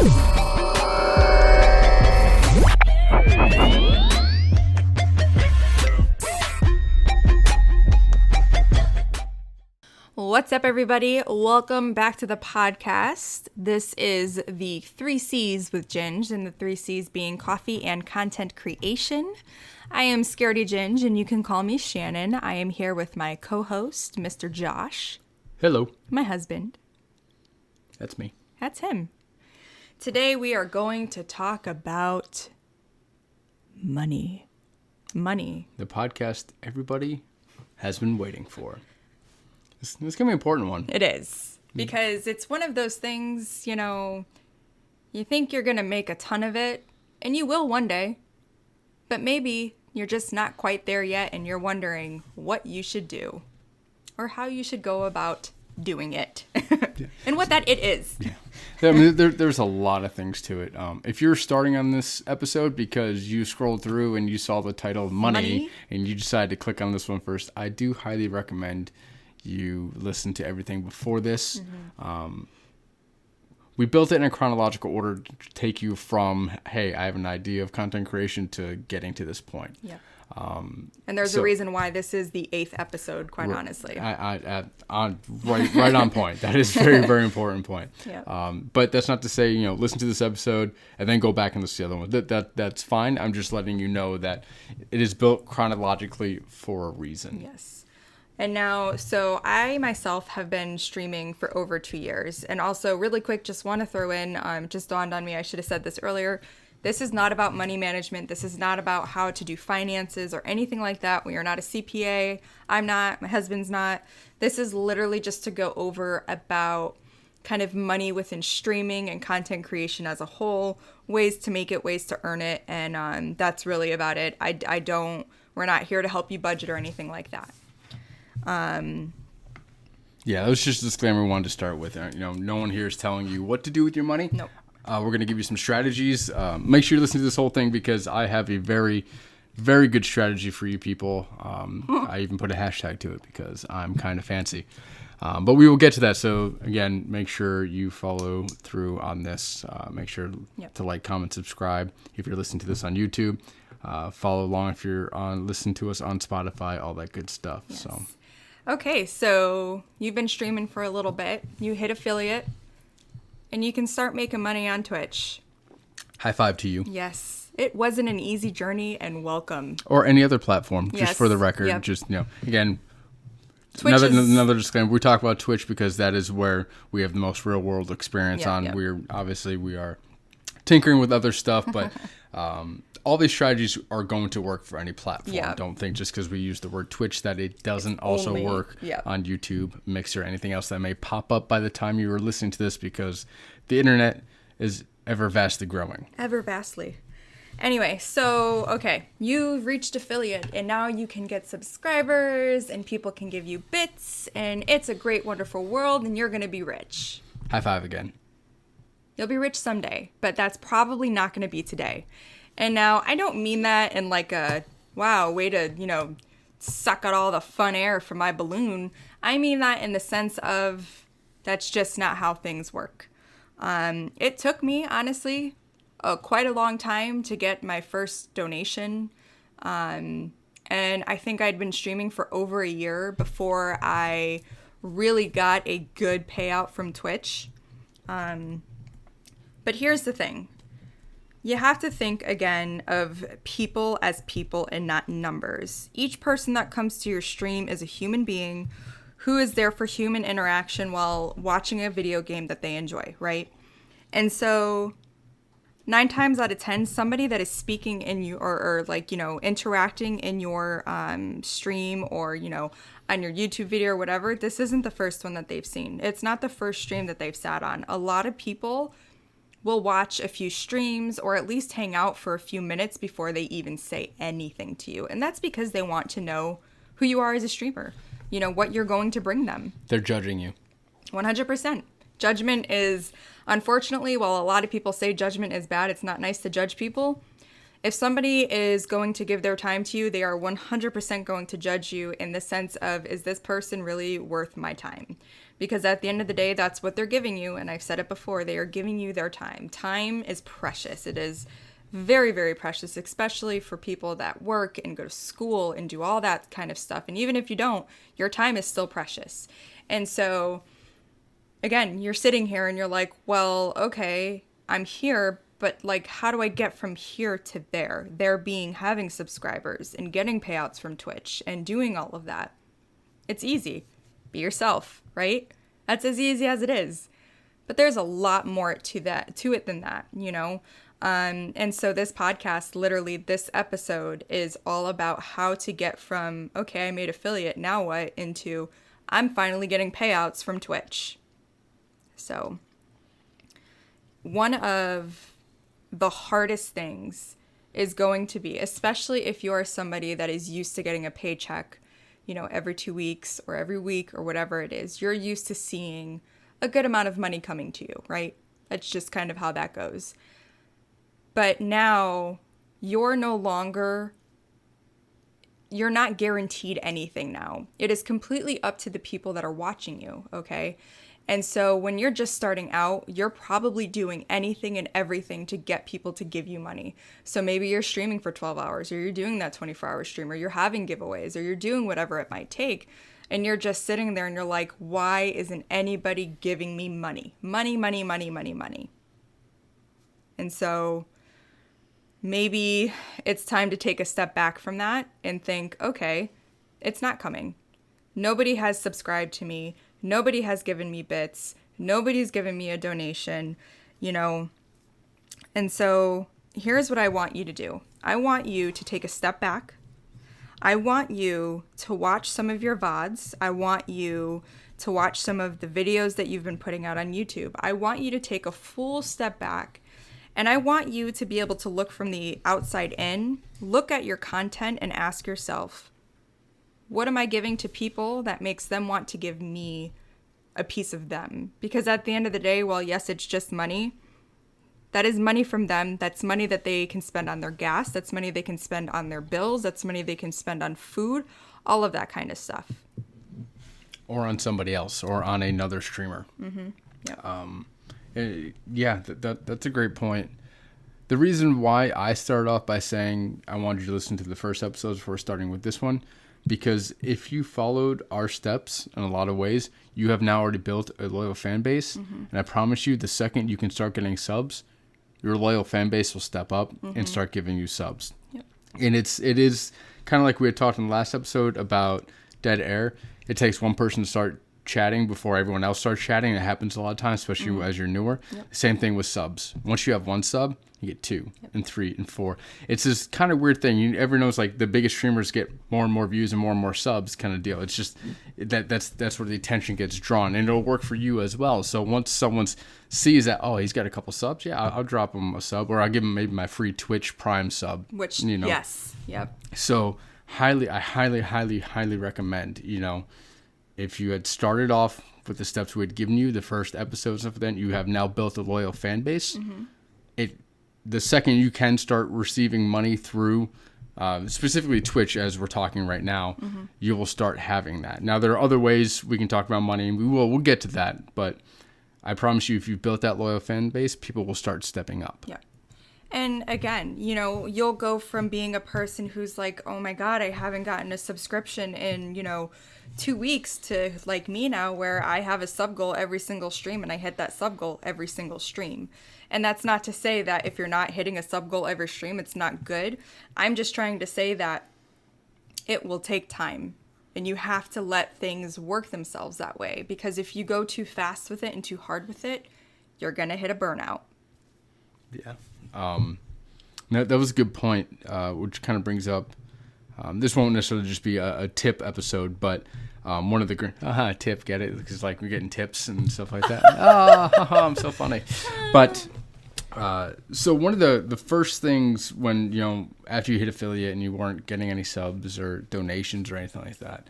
What's up, everybody? Welcome back to the podcast. This is the 3 C's with Ginge, and the 3 C's being coffee and content creation. I am Scaredy Ginge, and you can call me Shannon. I am here with my co-host, Mr. Josh. Hello. My husband. That's me. That's him. Today we are going to talk about money. Money. The podcast everybody has been waiting for. This is going to be an important one. It is. Because it's one of those things, you know, you think you're going to make a ton of it, and you will one day. But maybe you're just not quite there yet, and you're wondering what you should do. Or how you should go about doing it. And what that it is. Yeah. I mean, there's a lot of things to it. If you're starting on this episode because you scrolled through and you saw the title Money, and you decided to click on this one first, I do highly recommend you listen to everything before this. Mm-hmm. We built it in a chronological order to take you from, hey, I have an idea of content creation to getting to this point. Yeah. And there's a reason why this is the 8th episode, quite honestly. Right on point. That is very, very important point. Yeah. But that's not to say, you know, listen to this episode and then go back and listen to the other one. That's fine. I'm just letting you know that it is built chronologically for a reason. Yes. And now, so I myself have been streaming for over 2 years. And also, really quick, just want to throw in, just dawned on me, I should have said this earlier. This is not about money management. This is not about how to do finances or anything like that. We are not a CPA. I'm not. My husband's not. This is literally just to go over about kind of money within streaming and content creation as a whole, ways to make it, ways to earn it. And that's really about it. We're not here to help you budget or anything like that. Yeah, that was just a disclaimer we wanted to start with. You know, no one here is telling you what to do with your money. Nope. We're going to give you some strategies. Make sure you listen to this whole thing because I have a very, very good strategy for you people. I even put a hashtag to it because I'm kind of fancy. But we will get to that. So, again, make sure you follow through on this. Make sure to like, comment, subscribe if you're listening to this on YouTube. Follow along if you're listening to us on Spotify, all that good stuff. Yes. So. Okay, so you've been streaming for a little bit. You hit affiliate. And you can start making money on Twitch. High five to you. Yes. It wasn't an easy journey, and welcome. Or any other platform, yes. just for the record. Yep. Just, you know, again, Twitch another disclaimer. We talk about Twitch because that is where we have the most real world experience on. Yep. We are tinkering with other stuff, but all these strategies are going to work for any platform. Yep. Don't think just because we use the word Twitch that it doesn't also work yep. on YouTube, Mixer, anything else that may pop up by the time you are listening to this because the internet is ever vastly growing. Ever vastly. Anyway, so, okay, you've reached affiliate, and now you can get subscribers, and people can give you bits, and it's a great, wonderful world, and you're going to be rich. High five again. You'll be rich someday, but that's probably not going to be today. And now, I don't mean that in like a, wow, way to, you know, suck out all the fun air from my balloon. I mean that in the sense of that's just not how things work. It took me, honestly, quite a long time to get my first donation. And I think I'd been streaming for over a year before I really got a good payout from Twitch. But here's the thing. You have to think, again, of people as people and not numbers. Each person that comes to your stream is a human being who is there for human interaction while watching a video game that they enjoy, right? And so 9 times out of 10, somebody that is speaking in you or like, you know, interacting in your stream or, you know, on your YouTube video or whatever, this isn't the first one that they've seen. It's not the first stream that they've sat on. A lot of people will watch a few streams or at least hang out for a few minutes before they even say anything to you. And that's because they want to know who you are as a streamer, you know, what you're going to bring them. They're judging you. 100%. Judgment is, unfortunately, while a lot of people say judgment is bad, it's not nice to judge people. If somebody is going to give their time to you, they are 100% going to judge you in the sense of, is this person really worth my time? because at the end of the day, that's what they're giving you. And I've said it before, they are giving you their time. Time is precious. It is very, very precious, especially for people that work and go to school and do all that kind of stuff. And even if you don't, your time is still precious. And so, again, you're sitting here and you're like, well, okay, I'm here, but like, how do I get from here to there? There being having subscribers and getting payouts from Twitch and doing all of that. It's easy. Be yourself, right? That's as easy as it is. But there's a lot more to it than that, you know? And so this podcast, literally this episode, is all about how to get from, okay, I made affiliate, now what, into I'm finally getting payouts from Twitch. So one of the hardest things is going to be, especially if you are somebody that is used to getting a paycheck, you know, every 2 weeks or every week or whatever it is, you're used to seeing a good amount of money coming to you, right? That's just kind of how that goes. But now you're not guaranteed anything now. It is completely up to the people that are watching you, okay? And so when you're just starting out, you're probably doing anything and everything to get people to give you money. So maybe you're streaming for 12 hours, or you're doing that 24-hour stream, or you're having giveaways, or you're doing whatever it might take. And you're just sitting there and you're like, why isn't anybody giving me money? Money, money, money, money, money. And so maybe it's time to take a step back from that and think, okay, it's not coming. Nobody has subscribed to me. Nobody has given me bits. Nobody's given me a donation, you know. And so here's what I want you to do. I want you to take a step back. I want you to watch some of your VODs. I want you to watch some of the videos that you've been putting out on YouTube. I want you to take a full step back. And I want you to be able to look from the outside in, look at your content and ask yourself, what am I giving to people that makes them want to give me a piece of them? Because at the end of the day, well, yes, it's just money. That is money from them. That's money that they can spend on their gas. That's money they can spend on their bills. That's money they can spend on food, all of that kind of stuff. Or on somebody else, or on another streamer. Mm-hmm. Yep. Yeah, that's a great point. The reason why I started off by saying I wanted you to listen to the first episodes before starting with this one, because if you followed our steps in a lot of ways, you have now already built a loyal fan base. Mm-hmm. And I promise you, the second you can start getting subs, your loyal fan base will step up and start giving you subs. Yep. And it is kind of like we had talked in the last episode about dead air. It takes one person to start chatting before everyone else starts chatting. It happens a lot of times, especially as you're newer. Yep. Same thing with subs. Once you have one sub, you get 2 and 3 and 4. It's this kind of weird thing. Everyone knows like the biggest streamers get more and more views and more subs kind of deal. It's just that's where the attention gets drawn, and it'll work for you as well. So once someone sees that, oh, he's got a couple subs, yeah, I'll drop him a sub, or I'll give him maybe my free Twitch Prime sub. Which, you know, yes, yep. So I highly recommend, you know, if you had started off with the steps we had given you, the first episodes of that, you have now built a loyal fan base. Mm-hmm. The second you can start receiving money through, specifically Twitch, as we're talking right now, you will start having that. Now, there are other ways we can talk about money, and we'll get to that. But I promise you, if you've built that loyal fan base, people will start stepping up. Yeah. And again, you know, you'll go from being a person who's like, oh my God, I haven't gotten a subscription in, 2 weeks, to like me now, where I have a sub goal every single stream and I hit that sub goal every single stream. And that's not to say that if you're not hitting a sub goal every stream, it's not good. I'm just trying to say that it will take time, and you have to let things work themselves that way, because if you go too fast with it and too hard with it, you're going to hit a burnout. Yeah. That was a good point, which kind of brings up, this won't necessarily just be a tip episode, but one of the tip, get it? Because like we're getting tips and stuff like that. I'm so funny. But so one of the first things when, after you hit affiliate and you weren't getting any subs or donations or anything like that,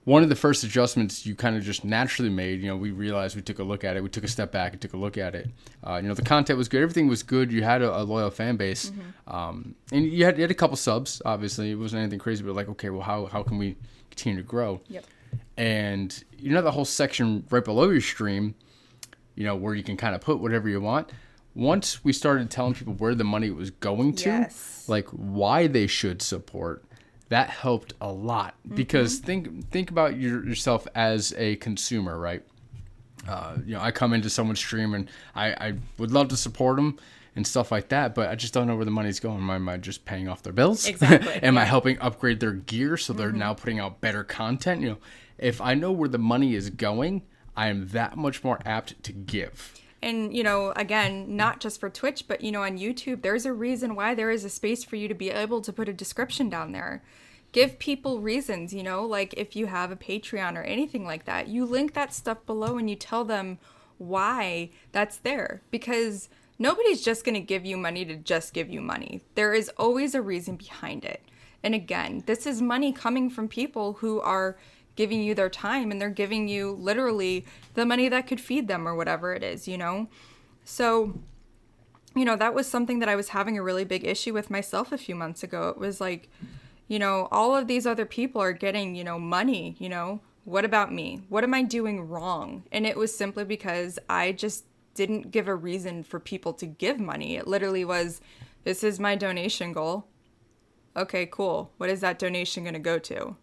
one of the first adjustments you kind of just naturally made, we realized, we took a look at it. We took a step back and took a look at it. The content was good. Everything was good. You had a loyal fan base. And you had a couple subs, obviously. It wasn't anything crazy, but like, okay, well, how can we continue to grow? Yep. And you know the whole section right below your stream, you know, where you can kind of put whatever you want. Once we started telling people where the money was going to, Yes. like why they should support, that helped a lot. Because think about yourself as a consumer, right? You know, I come into someone's stream and I would love to support them and stuff like that, but I just don't know where the money's going. Am I just paying off their bills? Exactly. Am I helping upgrade their gear so they're now putting out better content? You know, if I know where the money is going, I am that much more apt to give. And, you know, again, not just for Twitch, but, you know, on YouTube, there's a reason why there is a space for you to be able to put a description down there. Give people reasons, you know, like if you have a Patreon or anything like that, you link that stuff below and you tell them why that's there. Because nobody's just going to give you money to just give you money. There is always a reason behind it. And again, this is money coming from people who are giving you their time, and they're giving you literally the money that could feed them or whatever it is, you know? So, you know, that was something that I was having a really big issue with myself a few months ago. It was like, you know, all of these other people are getting, you know, money, you know? What about me? What am I doing wrong? And it was simply because I just didn't give a reason for people to give money. It literally was, this is my donation goal. Okay, cool. What is that donation going to go to?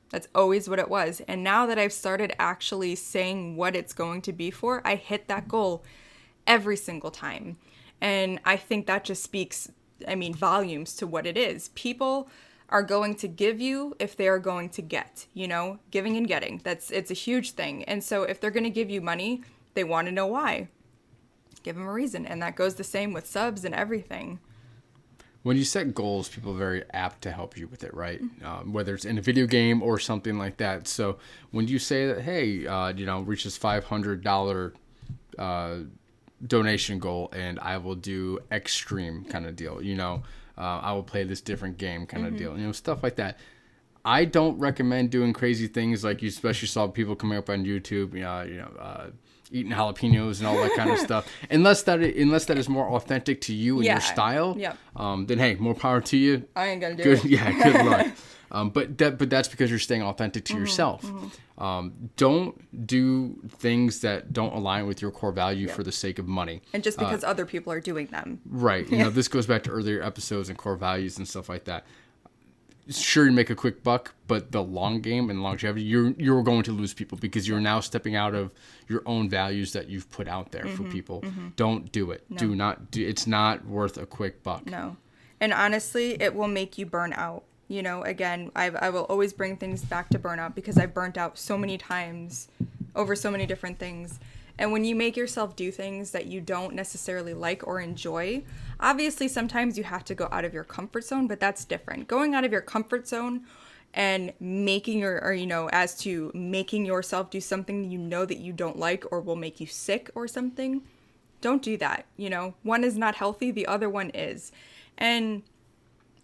That's always what it was. And now that I've started actually saying what it's going to be for, I hit that goal every single time. And I think that just speaks, I mean, volumes to what it is. People are going to give you if they are going to get, you know, giving and getting. It's a huge thing. And so if they're going to give you money, they want to know why. Give them a reason. And that goes the same with subs and everything. When you set goals, people are very apt to help you with it, right? Whether it's in a video game or something like that. So when you say that, hey, you know, reach this $500 donation goal and I will do X stream kind of deal, you know, I will play this different game kind of deal, you know, stuff like that. I don't recommend doing crazy things like you especially saw people coming up on YouTube, eating jalapenos and all that kind of stuff. Unless that is more authentic to you and your style, then hey, more power to you. I ain't gonna do it. Yeah, good luck. But that's because you're staying authentic to yourself. Don't do things that don't align with your core value for the sake of money. And just because other people are doing them. Right. You know, this goes back to earlier episodes and core values and stuff like that. Sure, you make a quick buck, but the long game and longevity, you're going to lose people because you're now stepping out of your own values that you've put out there for people. Don't do it. No. Do not do. It's not worth a quick buck. No, and honestly, it will make you burn out. You know, again, I will always bring things back to burnout because I've burnt out so many times over so many different things. And when you make yourself do things that you don't necessarily like or enjoy, obviously sometimes you have to go out of your comfort zone, but that's different. Going out of your comfort zone and making as to making yourself do something you know that you don't like or will make you sick or something, don't do that. You know, one is not healthy, the other one is. And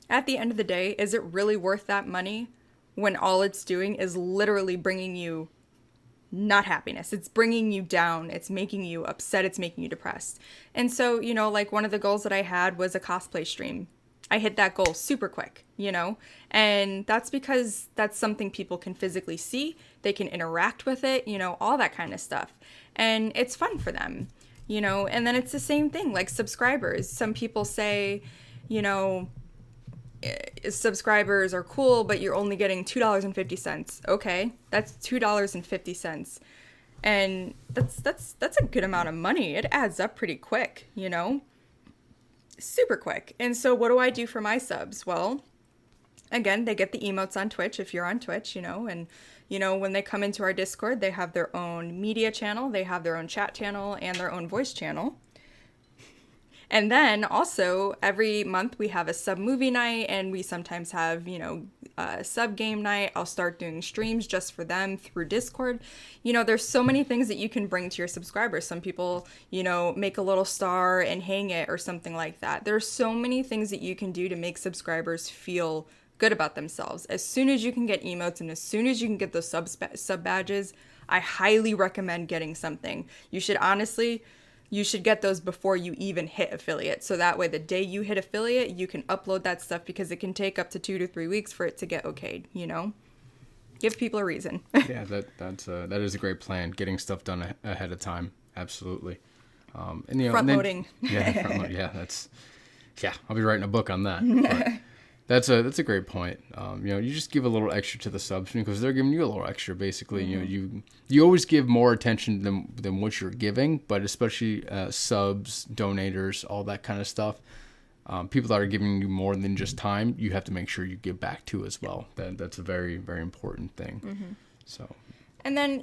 at the end of the day, is it really worth that money when all it's doing is literally bringing you not happiness? It's bringing you down. It's making you upset. It's making you depressed. And so, you know, like one of the goals that I had was a cosplay stream. I hit that goal super quick, you know, and that's because that's something people can physically see. They can interact with it, you know, all that kind of stuff. And it's fun for them, you know, and then it's the same thing like subscribers. Some people say, you know, subscribers are cool, but you're only getting $2.50. Okay, that's $2.50, and that's a good amount of money. It adds up pretty quick, you know, super quick. And so what do I do for my subs? Well, again, they get the emotes on Twitch if you're on Twitch, you know, and you know when they come into our Discord, they have their own media channel, they have their own chat channel, and their own voice channel. And then also every month we have a sub movie night, and we sometimes have, you know, a sub game night. I'll start doing streams just for them through Discord. You know, there's so many things that you can bring to your subscribers. Some people, you know, make a little star and hang it or something like that. There's so many things that you can do to make subscribers feel good about themselves. As soon as you can get emotes and as soon as you can get those sub badges, I highly recommend getting something. You should get those before you even hit affiliate. So that way the day you hit affiliate, you can upload that stuff because it can take up to 2 to 3 weeks for it to get okayed, you know? Give people a reason. Yeah, that is a great plan. Getting stuff done ahead of time. Absolutely. And Front loading. Yeah, I'll be writing a book on that. But that's a great point. You just give a little extra to the subs because they're giving you a little extra. Basically, you always give more attention than what you're giving, but especially subs, donators, all that kind of stuff. People that are giving you more than just time, you have to make sure you give back to as well. That's a very, very important thing. So, and then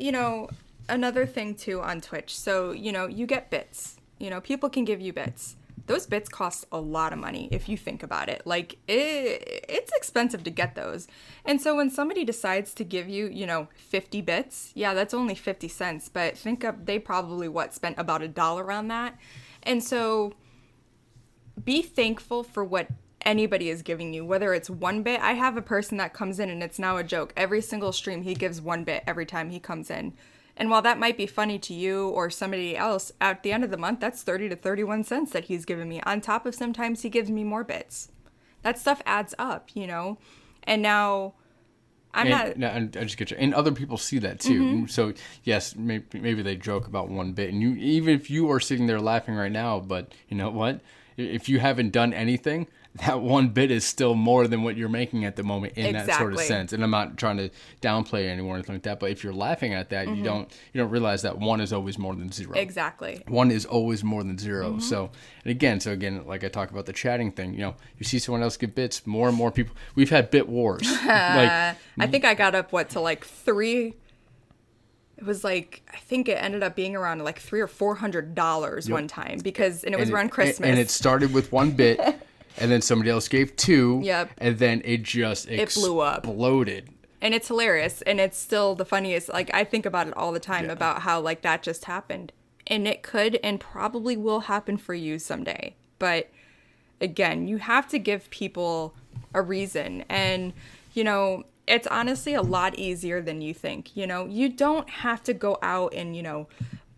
another thing too on Twitch. So you get bits. People can give you bits. Those bits cost a lot of money if you think about it. Like, it's expensive to get those. And so when somebody decides to give you, 50 bits, yeah, that's only 50 cents. But think of, they probably, spent about $1 on that. And so be thankful for what anybody is giving you, whether it's 1 bit. I have a person that comes in and it's now a joke. Every single stream, he gives 1 bit every time he comes in. And while that might be funny to you or somebody else, at the end of the month, that's 30 to 31 cents that he's giving me. On top of sometimes he gives me more bits. That stuff adds up, And now I just get you. And other people see that too. So yes, maybe they joke about 1 bit, and even if you are sitting there laughing right now, but you know what? If you haven't done anything, that 1 bit is still more than what you're making at the moment in that sort of sense. And I'm not trying to downplay it or anything like that, but if you're laughing at that, you don't realize that 1 is always more than 0. Exactly. 1 is always more than 0. So again, like I talk about the chatting thing, you see someone else get bits, more and more people. We've had bit wars. I think I got up to 3. It was I think it ended up being around $300 or $400 one time because it was around Christmas. And it started with 1 bit. And then somebody else gave 2. Yep. And then it just blew up. Exploded. And it's hilarious. And it's still the funniest. I think about it all the time about how that just happened. And it could and probably will happen for you someday. But again, you have to give people a reason. And, it's honestly a lot easier than you think. You don't have to go out and,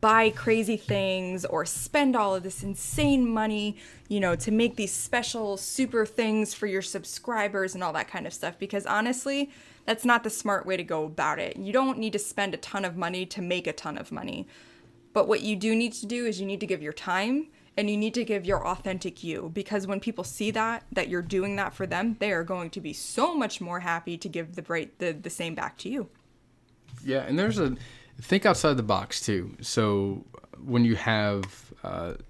buy crazy things or spend all of this insane money, to make these special super things for your subscribers and all that kind of stuff. Because honestly, that's not the smart way to go about it. You don't need to spend a ton of money to make a ton of money. But what you do need to do is you need to give your time and you need to give your authentic you. Because when people see that you're doing that for them, they are going to be so much more happy to give the same back to you. Yeah, and think outside the box too. So when you have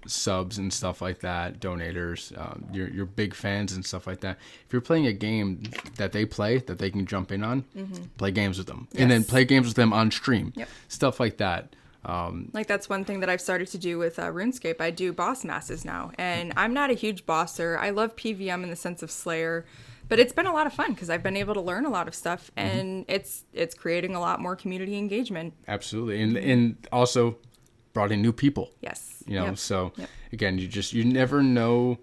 subs and stuff like that, donators, your big fans and stuff like that, if you're playing a game that they play that they can jump in on, play games with them. Yes. And then play games with them on stream. Yep. Stuff like that. That's one thing that I've started to do with RuneScape. I do boss masses now, and I'm not a huge bosser. I love PvM in the sense of Slayer, but it's been a lot of fun because I've been able to learn a lot of stuff, and it's creating a lot more community engagement. Absolutely, and also brought in new people. Yes. Again, you never know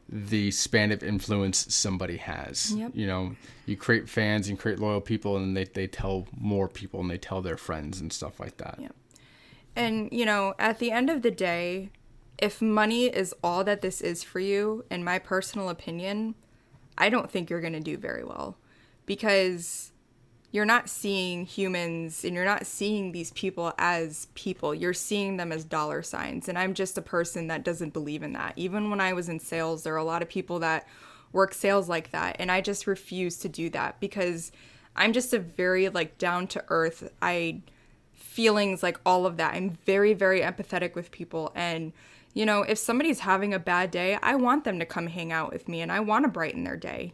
the span of influence somebody has. Yep. You create fans and create loyal people, and they tell more people and they tell their friends and stuff like that. Yep. And, at the end of the day, if money is all that this is for you, in my personal opinion, I don't think you're going to do very well because you're not seeing humans and you're not seeing these people as people. You're seeing them as dollar signs. And I'm just a person that doesn't believe in that. Even when I was in sales, there are a lot of people that work sales like that. And I just refuse to do that because I'm just a very down to earth. Feelings all of that. I'm very, very empathetic with people. And, if somebody's having a bad day, I want them to come hang out with me and I want to brighten their day.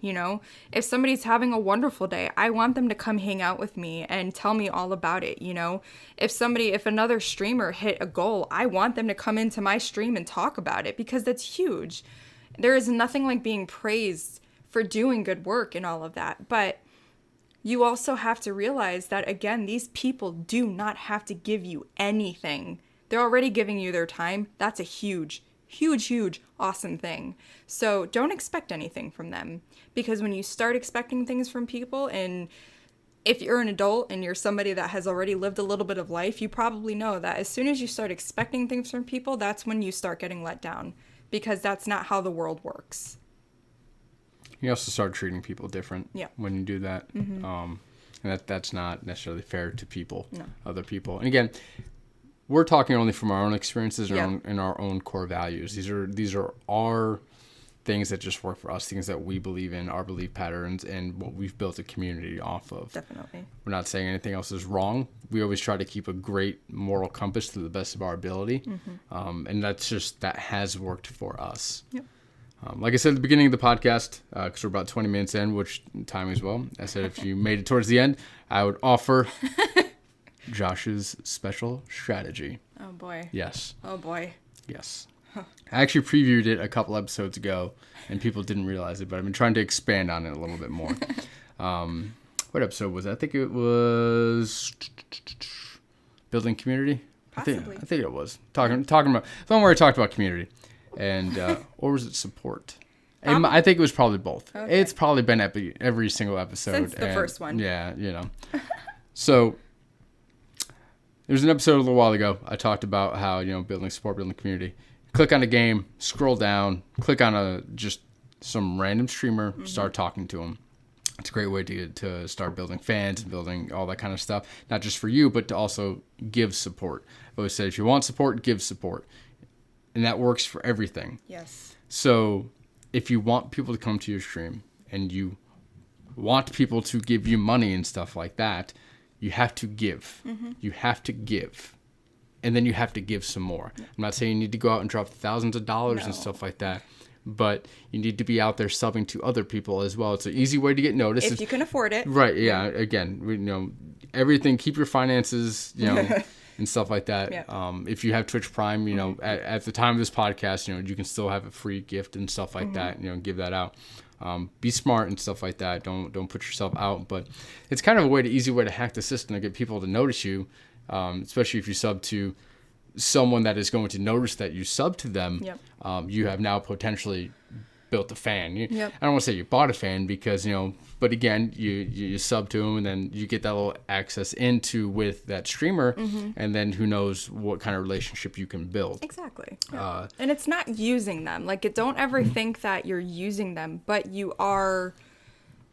If somebody's having a wonderful day, I want them to come hang out with me and tell me all about it. If another streamer hit a goal, I want them to come into my stream and talk about it because that's huge. There is nothing like being praised for doing good work and all of that. But you also have to realize that, again, these people do not have to give you anything. They're already giving you their time. That's a huge, huge, huge, awesome thing. So don't expect anything from them. Because when you start expecting things from people, and if you're an adult and you're somebody that has already lived a little bit of life, you probably know that as soon as you start expecting things from people, that's when you start getting let down. Because that's not how the world works. You also start treating people different when you do that. And that's not necessarily fair to people, No. other people. And again, we're talking only from our own experiences Yeah. and our own core values. These are our things that just work for us, things that we believe in, our belief patterns, and what we've built a community off of. Definitely. We're not saying anything else is wrong. We always try to keep a great moral compass to the best of our ability. And that has worked for us. Yep. Like I said at the beginning of the podcast, because we're about 20 minutes in, which time as well, I said if you made it towards the end, I would offer Josh's special strategy. Oh boy. Yes. Oh boy. Yes. I actually previewed it a couple episodes ago, and people didn't realize it, but I've been trying to expand on it a little bit more. What episode was it? I think it was Building Community. Possibly. I think it was. Talking about the one where I talked about community. And, or was it support? I think it was probably both. Okay. It's probably been every single episode. Since the first one. Yeah, So, there's an episode a little while ago. I talked about how, building support, building community. Click on a game, scroll down, click on just some random streamer, start talking to them. It's a great way to start building fans and building all that kind of stuff. Not just for you, but to also give support. I always say, if you want support, give support. And that works for everything. Yes. So if you want people to come to your stream and you want people to give you money and stuff like that, you have to give. You have to give. And then you have to give some more. I'm not saying you need to go out and drop thousands of dollars and stuff like that. But you need to be out there subbing to other people as well. It's an easy way to get noticed. If you can afford it. Right, yeah. Again, everything, keep your finances, and stuff like that. Yeah. If you have Twitch Prime, at the time of this podcast, you can still have a free gift and stuff like that, give that out. Be smart and stuff like that. Don't put yourself out. But it's kind of easy way to hack the system to get people to notice you, especially if you sub to someone that is going to notice that you sub to them. Yep. You have now potentially built a fan. Yep. I don't want to say you bought a fan because, but again, you sub to them and then you get that little access into with that streamer, and then who knows what kind of relationship you can build. Exactly. Yeah. And it's not using them. Like, don't ever think that you're using them, but you are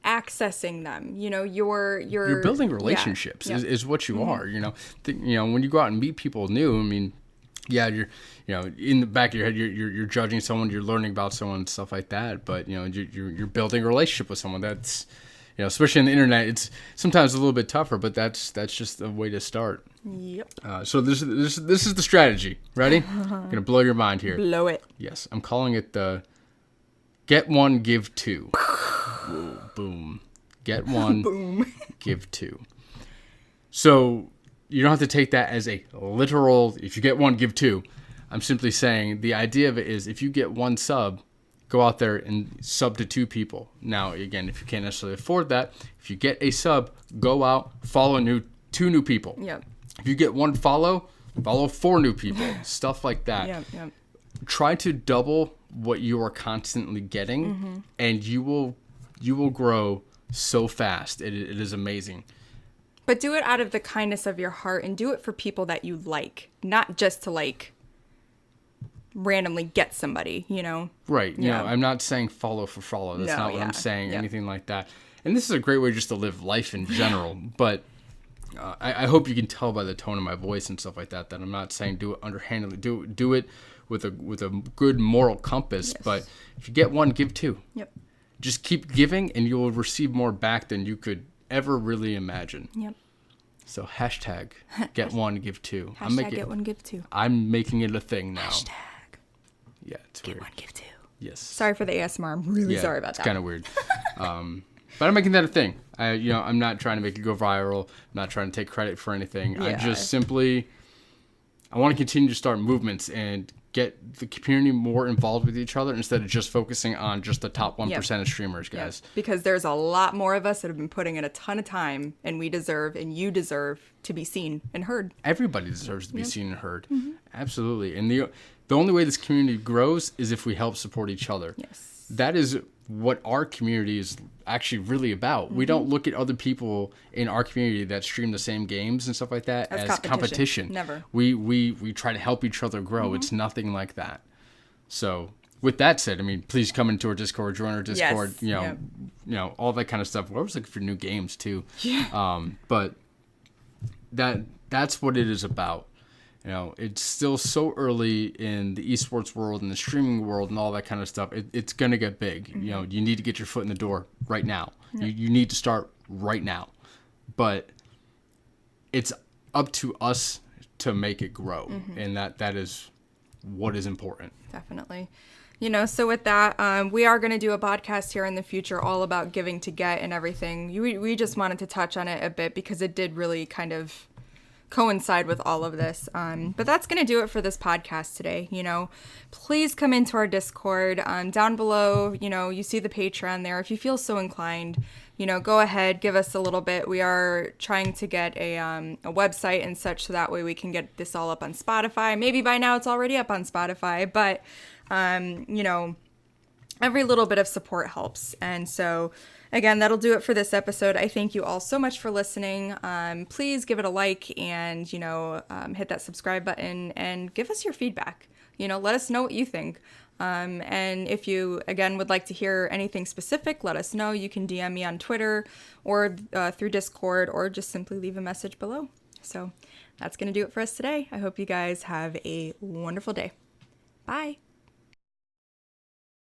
accessing them. You're building relationships is what you are. When you go out and meet people new, I mean, yeah, you're in the back of your head you're judging someone, you're learning about someone and stuff like that, but you're building a relationship with someone. That's especially on the internet, it's sometimes a little bit tougher, but that's just a way to start. Yep. So this is the strategy. Ready? I'm gonna blow your mind here. Blow it. Yes, I'm calling it the get one, give two. Whoa, boom. Get one, Boom. give two. So you don't have to take that as a literal, if you get one, give two. I'm simply saying the idea of it is if you get one sub, go out there and sub to two people. Now, again, if you can't necessarily afford that, if you get a sub, go out, follow two new people. Yep. If you get one follow 4 new people, stuff like that. Yep. Try to double what you are constantly getting, and you will grow so fast. It is amazing. But do it out of the kindness of your heart and do it for people that you like, not just to randomly get somebody, Right. Yeah. I'm not saying follow for follow. That's not what I'm saying, Yep. anything like that. And this is a great way just to live life in general. But I hope you can tell by the tone of my voice and stuff like that I'm not saying do it underhandedly. Do it with a good moral compass. Yes. But if you get one, give two. Yep. Just keep giving, and you will receive more back than you could ever really imagine. Yep. So hashtag get one, give two. Hashtag get one, give two. I'm making it a thing now. Hashtag Yeah, it's get weird. one, give two. Yes. Sorry for the ASMR. I'm really sorry about that. It's kind of weird. But I'm making that a thing. I'm not trying to make it go viral. I'm not trying to take credit for anything. I Yeah. just simply, I want to continue to start movements and get the community more involved with each other instead of just focusing on just the top 1% of streamers, guys. Yep. Because there's a lot more of us that have been putting in a ton of time, and we deserve, and you deserve, to be seen and heard. Everybody deserves to be seen and heard. Absolutely. And the only way this community grows is if we help support each other. Yes. That is what our community is actually really about. We don't look at other people in our community that stream the same games and stuff like that as competition. Never. We try to help each other grow. It's nothing like that. So with that said, I mean, please come into our Discord, join our Discord. Yes. all that kind of stuff. We're always looking for new games too. Yeah. But that's what it is about. It's still so early in the esports world and the streaming world and all that kind of stuff. It's going to get big. Mm-hmm. You need to get your foot in the door right now. Yep. You need to start right now. But it's up to us to make it grow. Mm-hmm. And that is what is important. Definitely. So with that, we are going to do a podcast here in the future all about giving to get and everything. We just wanted to touch on it a bit because it did really kind of coincide with all of this. But that's going to do it for this podcast today. Please come into our Discord. Down below, you see the Patreon there. If you feel so inclined, go ahead, give us a little bit. We are trying to get a website and such so that way we can get this all up on Spotify. Maybe by now it's already up on Spotify, but every little bit of support helps. And so again, that'll do it for this episode. I thank you all so much for listening. Please give it a like and, hit that subscribe button and give us your feedback. Let us know what you think. And if you, again, would like to hear anything specific, let us know. You can DM me on Twitter or through Discord or just simply leave a message below. So that's going to do it for us today. I hope you guys have a wonderful day. Bye.